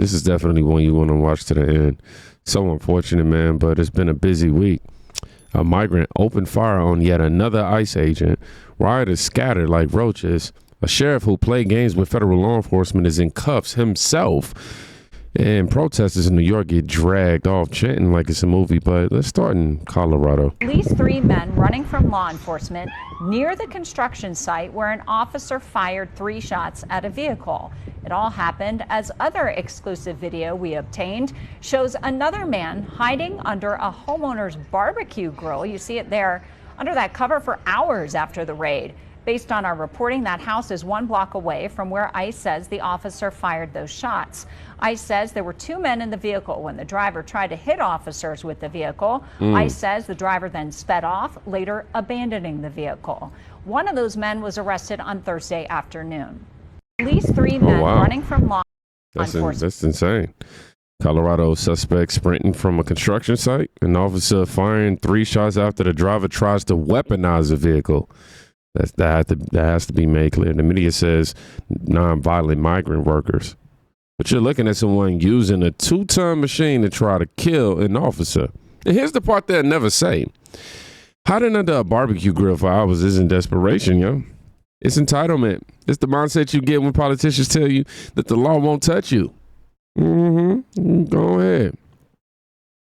This is definitely one you want to watch to the end. So unfortunate, man, but it's been a busy week. A migrant opened fire on yet another ICE agent. Rioters scattered like roaches. A sheriff who played games with federal law enforcement is in cuffs himself. And protesters in New York get dragged off chanting like it's a movie. But let's start in Colorado. At least 3 men running from law enforcement near the construction site where an officer fired 3 shots at a vehicle. It all happened as other exclusive video we obtained shows another man hiding under a homeowner's barbecue grill. You see it there under that cover for hours after the raid. Based on our reporting, that house is 1 block away from where ICE says the officer fired those shots. ICE says there were 2 men in the vehicle when the driver tried to hit officers with the vehicle. ICE says the driver then sped off, later abandoning the vehicle. One of those men was arrested on Thursday afternoon. At least 3 men running from law enforcement. That's insane. Colorado suspect sprinting from a construction site. An officer firing 3 shots after the driver tries to weaponize a vehicle. That has to be made clear. The media says non-violent migrant workers. But you're looking at someone using a 2-ton machine to try to kill an officer. And here's the part they'll never say. Hiding under a barbecue grill for hours isn't desperation, yo. It's entitlement. It's the mindset you get when politicians tell you that the law won't touch you. Go ahead.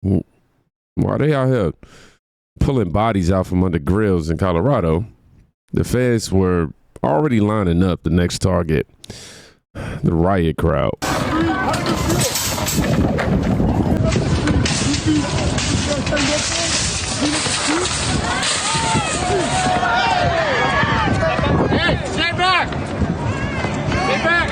Why they out here pulling bodies out from under grills in Colorado? The feds were already lining up the next target, the riot crowd. Hey, stay back! Stay back!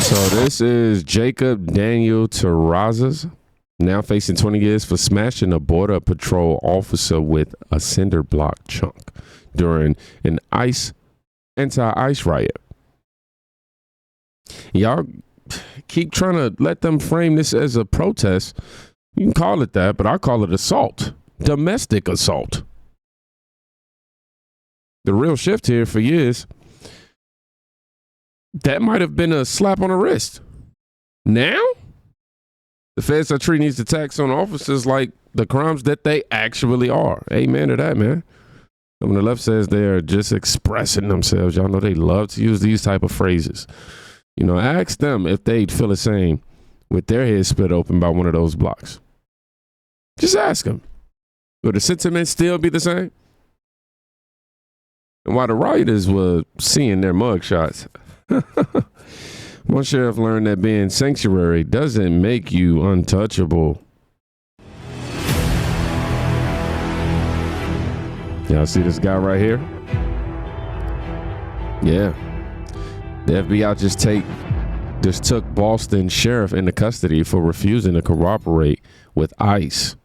So this is Jacob Daniel Terrazas, now facing 20 years for smashing a border patrol officer with a cinder block chunk during an anti-ICE riot. Y'all keep trying to let them frame this as a protest. You can call it that, but I call it assault, domestic assault. The real shift here for years, that might have been a slap on the wrist. Now, the feds are treating these attacks on officers like the crimes that they actually are. Amen to that, man. And when the left says they're just expressing themselves, y'all know they love to use these type of phrases. You know, ask them if they'd feel the same with their head split open by one of those blocks. Just ask them. Would the sentiment still be the same? And while the rioters were seeing their mugshots, one sheriff learned that being sanctuary doesn't make you untouchable. Y'all see this guy right here? Yeah. The FBI just took Boston sheriff into custody for refusing to cooperate with ICE.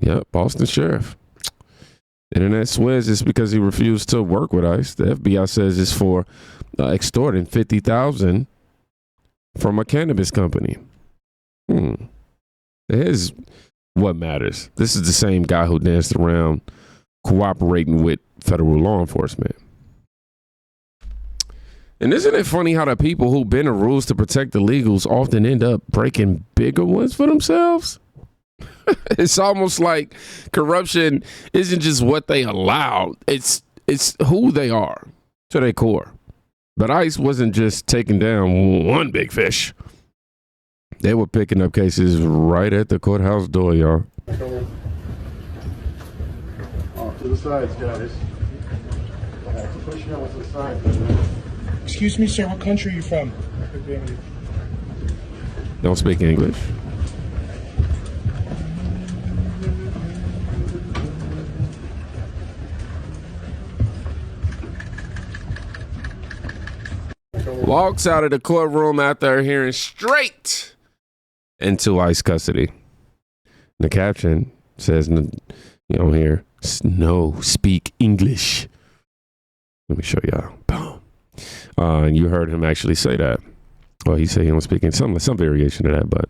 Yep, Boston sheriff. Internet swears it's because he refused to work with ICE. The FBI says it's for extorting $50,000 from a cannabis company. Here's what matters. This is the same guy who danced around cooperating with federal law enforcement. And isn't it funny how the people who bend the rules to protect the legals often end up breaking bigger ones for themselves? It's almost like corruption isn't just what they allow. It's who they are to their core. But ICE wasn't just taking down one big fish. They were picking up cases right at the courthouse door, y'all. Off to the sides, guys. Pushing over to the side. Excuse me, sir, what country are you from? Don't speak English. Walks out of the courtroom after hearing straight into ICE custody. The caption says, you know, here, no, speak English. Let me show y'all. Boom. And you heard him actually say that. Well, he said he don't speak in some variation of that, but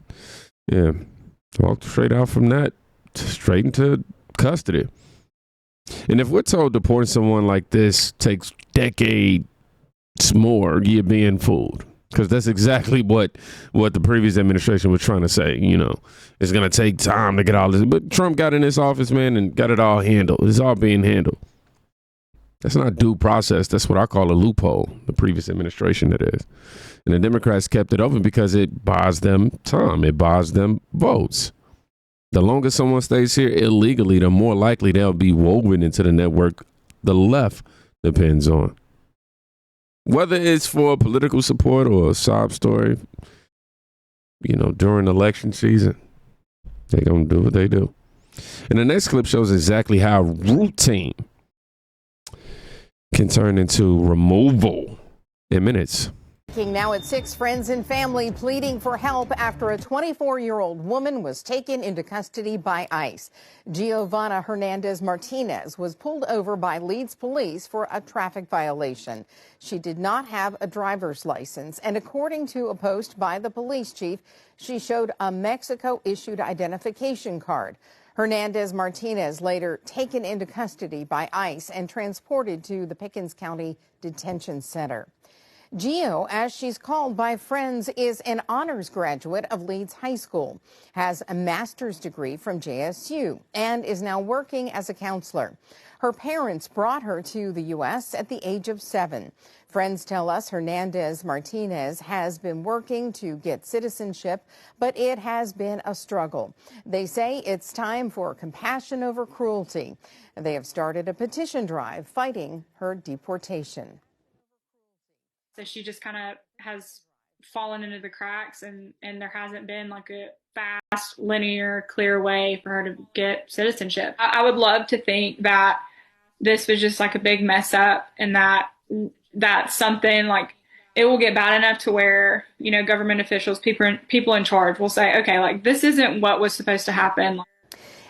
yeah, walked straight out from that, straight into custody. And if we're told deporting someone like this takes decades more, you're being fooled. Because that's exactly what the previous administration was trying to say. You know, it's going to take time to get all this. But Trump got in this office, man, and got it all handled. It's all being handled. That's not due process. That's what I call a loophole, the previous administration, that is. And the Democrats kept it open because it buys them time. It buys them votes. The longer someone stays here illegally, the more likely they'll be woven into the network the left depends on. Whether it's for political support or a sob story, you know, during election season, they're going to do what they do. And the next clip shows exactly how routine can turn into removal in minutes. Now at 6, friends and family pleading for help after a 24-year-old woman was taken into custody by ICE. Giovanna Hernandez Martinez was pulled over by Leeds police for a traffic violation. She did not have a driver's license, and according to a post by the police chief, she showed a Mexico-issued identification card. Hernandez Martinez later taken into custody by ICE and transported to the Pickens County Detention Center. Gio, as she's called by friends, is an honors graduate of Leeds High School, has a master's degree from JSU, and is now working as a counselor. Her parents brought her to the U.S. at the age of 7. Friends tell us Hernandez Martinez has been working to get citizenship, but it has been a struggle. They say it's time for compassion over cruelty. They have started a petition drive fighting her deportation. So she just kind of has fallen into the cracks, and there hasn't been like a fast, linear, clear way for her to get citizenship. I would love to think that this was just like a big mess up, and that's something like it will get bad enough to where, you know, government officials, people in charge will say, okay, like this isn't what was supposed to happen.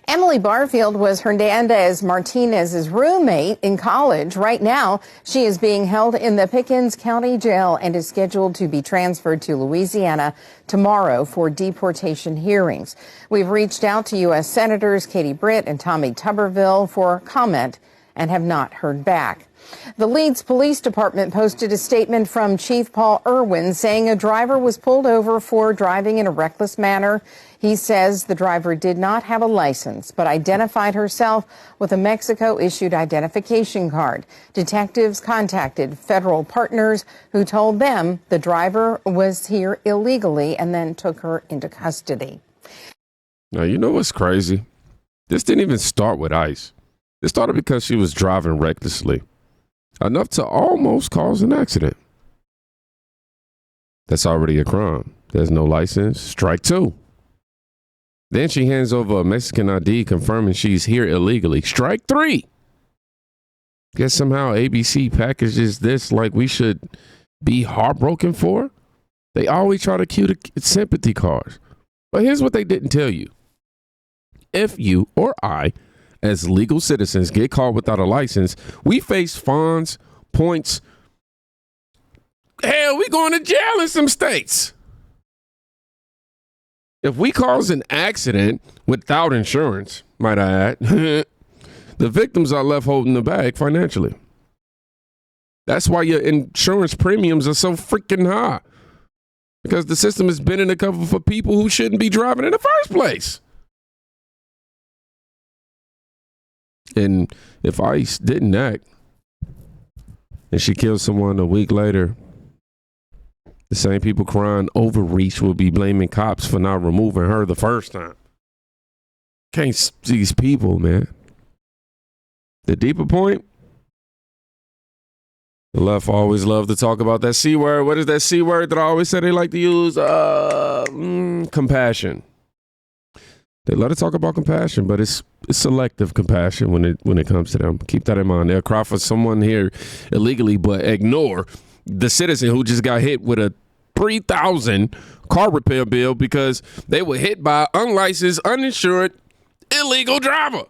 Emily Barfield was Hernandez Martinez's roommate in college. Right now, she is being held in the Pickens County Jail and is scheduled to be transferred to Louisiana tomorrow for deportation hearings. We've reached out to U.S. Senators Katie Britt and Tommy Tuberville for comment and have not heard back. The Leeds Police Department posted a statement from Chief Paul Irwin saying a driver was pulled over for driving in a reckless manner. He says the driver did not have a license, but identified herself with a Mexico-issued identification card. Detectives contacted federal partners who told them the driver was here illegally and then took her into custody. Now, you know what's crazy? This didn't even start with ICE. It started because she was driving recklessly, enough to almost cause an accident. That's already a crime. There's no license. Strike 2. Then she hands over a Mexican ID confirming she's here illegally. Strike 3. Guess somehow ABC packages this like we should be heartbroken for. They always try to cue the sympathy cards. But here's what they didn't tell you. If you or I, as legal citizens, get caught without a license, we face fines, points. Hell, we going to jail in some states. If we cause an accident without insurance, might I add, the victims are left holding the bag financially. That's why your insurance premiums are so freaking high. Because the system is bending the cover for people who shouldn't be driving in the first place. And if ICE didn't act and she killed someone a week later, the same people crying overreach will be blaming cops for not removing her the first time. Can't see these people, man. The deeper point, the left always love to talk about that C word. What is that C word that I always say they like to use? Compassion. They love to talk about compassion, but it's selective compassion when it comes to them. Keep that in mind. They'll cry for someone here illegally, but ignore the citizen who just got hit with a $3,000 car repair bill because they were hit by an unlicensed, uninsured, illegal driver.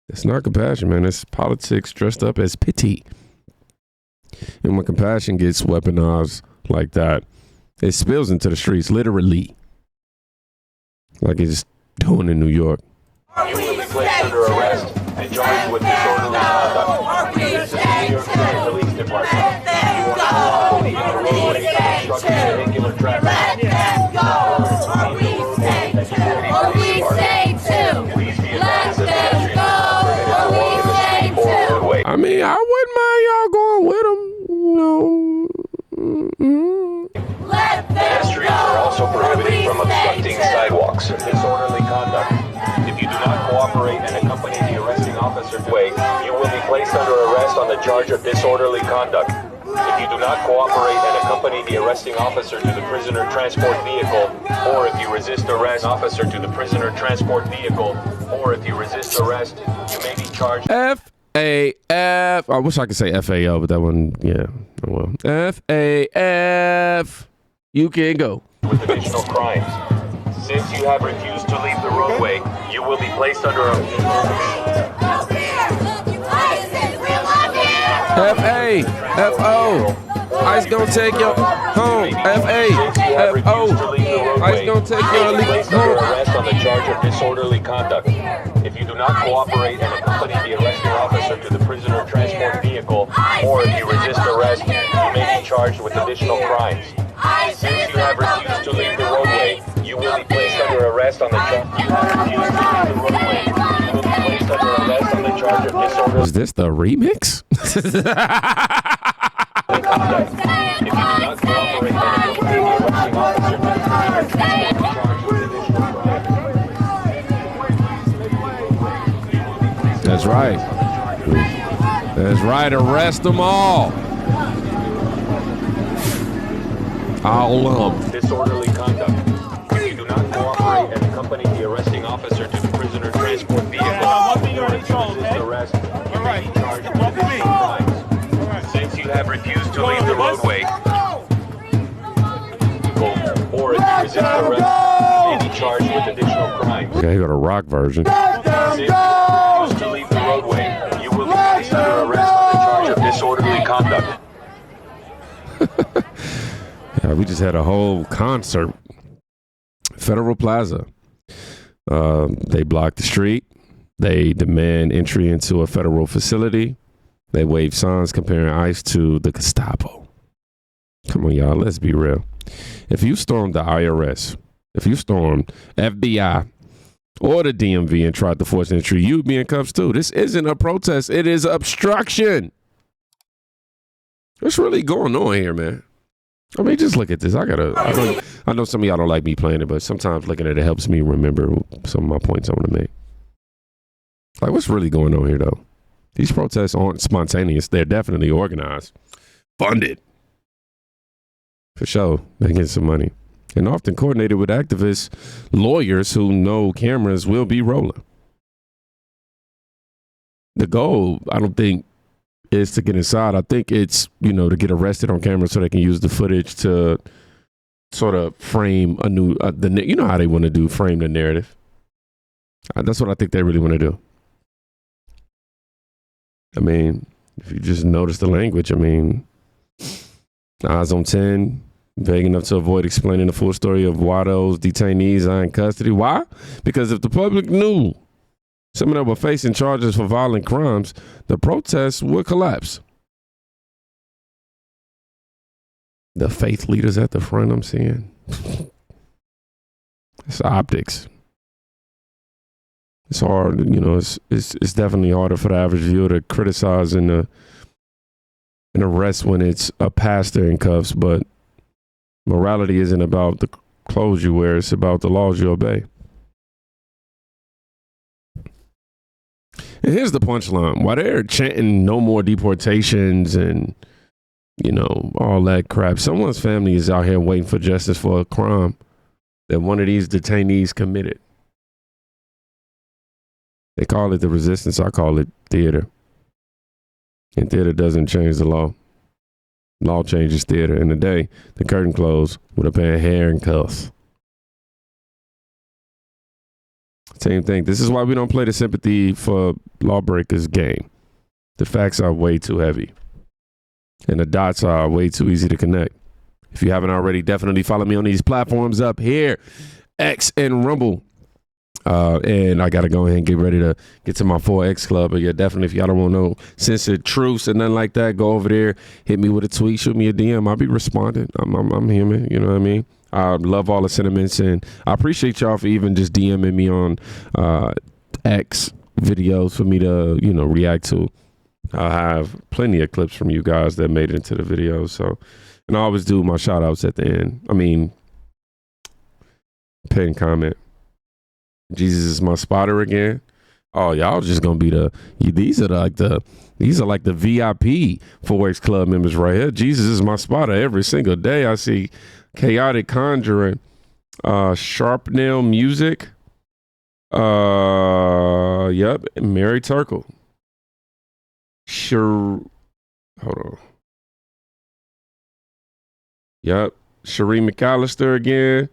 It's not compassion, man. It's politics dressed up as pity. And when compassion gets weaponized like that, it spills into the streets, literally. Like it's doing in New York. You will be placed under arrest and charged with disorderly conduct. This is the New York City Police Department. You are now on the roadway obstructing vehicular traffic. I mean, I wouldn't mind y'all going with them. Pedestrians are also prohibited from obstructing sidewalks. Disorderly conduct. If you do not cooperate and accompany the arresting officer way, you will be placed under arrest on the charge of disorderly conduct. If you do not cooperate and accompany the arresting officer to the prisoner transport vehicle, or if you resist arrest officer to the prisoner transport vehicle, or if you resist arrest, you may be charged. F-A-F. I wish I could say F-A-O, but that one, yeah. Oh, well. F-A-F. You can go. With additional crimes. Since you have refused to leave the roadway, you will be placed under a... F-A-F-O. Ice gonna take your home. F-A-F-O. Ice gonna take your leave home. Arrest on the charge of disorderly conduct. If you do not cooperate and accompany the arresting officer to the prisoner transport vehicle, or if you resist arrest, you may be charged with additional crimes. Since you have refused to leave the roadway, you will be placed under arrest on the charge. You have refused to leave the roadway. You will be placed under arrest on the charge of disorderly. Was this the remix? Conduct. If you do not cooperate and accompany the arresting officer to the prisoner transport charged with additional crimes. That's right. That's right. Arrest them all. All of them. Disorderly conduct. If you do not cooperate and accompany the arresting officer to the prisoner transport vehicle, or if you resist arrest, you may be charged with additional crimes. Since you have refused to leave the roadway, or if you resist arrest, you may be charged with additional crimes. Okay, you got a rock version. Since you refuse to leave the roadway, you will be placed under arrest on the charge of disorderly conduct. Yeah, we just had a whole concert. Federal Plaza. They blocked the street. They demand entry into a federal facility. They wave signs comparing ICE to the Gestapo. Come on, y'all. Let's be real. If you stormed the IRS, if you stormed FBI or the DMV and tried to force entry, you'd be in cuffs too. This isn't a protest. It is obstruction. What's really going on here, man? I mean, just look at this. I know some of y'all don't like me playing it, but sometimes looking at it helps me remember some of my points I want to make. Like, what's really going on here, though? These protests aren't spontaneous. They're definitely organized, funded. For sure, they get some money. And often coordinated with activists, lawyers who know cameras will be rolling. The goal, I don't think, is to get inside. I think it's, to get arrested on camera so they can use the footage to sort of frame a new, how they want to do, frame the narrative. That's what I think they really want to do. I mean, if you just notice the language, eyes on 10, vague enough to avoid explaining the full story of why those detainees are in custody. Why? Because if the public knew some of them were facing charges for violent crimes, the protests would collapse. The faith leaders at the front, I'm seeing. It's optics. It's hard, it's definitely harder for the average viewer to criticize an arrest when it's a pastor in cuffs, but morality isn't about the clothes you wear, it's about the laws you obey. And here's the punchline. While they're chanting no more deportations and, all that crap, someone's family is out here waiting for justice for a crime that one of these detainees committed. They call it the resistance. I call it theater. And theater doesn't change the law. Law changes theater. In the day, the curtain closed with a pair of hair and cuffs. Same thing. This is why we don't play the sympathy for lawbreakers game. The facts are way too heavy. And the dots are way too easy to connect. If you haven't already, definitely follow me on these platforms up here. X and Rumble. And I got to go ahead and get ready to get to my 4X club. But yeah, definitely, if y'all don't want no censored truths and nothing like that, go over there, hit me with a tweet, shoot me a DM. I'll be responding. I'm human. You know what I mean? I love all the sentiments, and I appreciate y'all for even just DMing me on X videos for me to, react to. I have plenty of clips from you guys that made it into the videos. So, and I always do my shout outs at the end. I mean, pin comment. Jesus is my spotter again. Oh, y'all just gonna be these are like the VIP 4X club members right here. Jesus is my spotter every single day. I see Chaotic Conjuring, Sharp Nail Music, yep, Mary Turkle. Sure, hold on. Yep, Sheree McAllister again.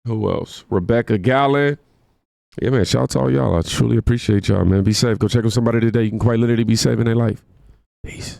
Who else? Rebecca Gallen. Yeah, man, shout out to all y'all. I truly appreciate y'all, man. Be safe. Go check on somebody today. You can quite literally be saving their life. Peace.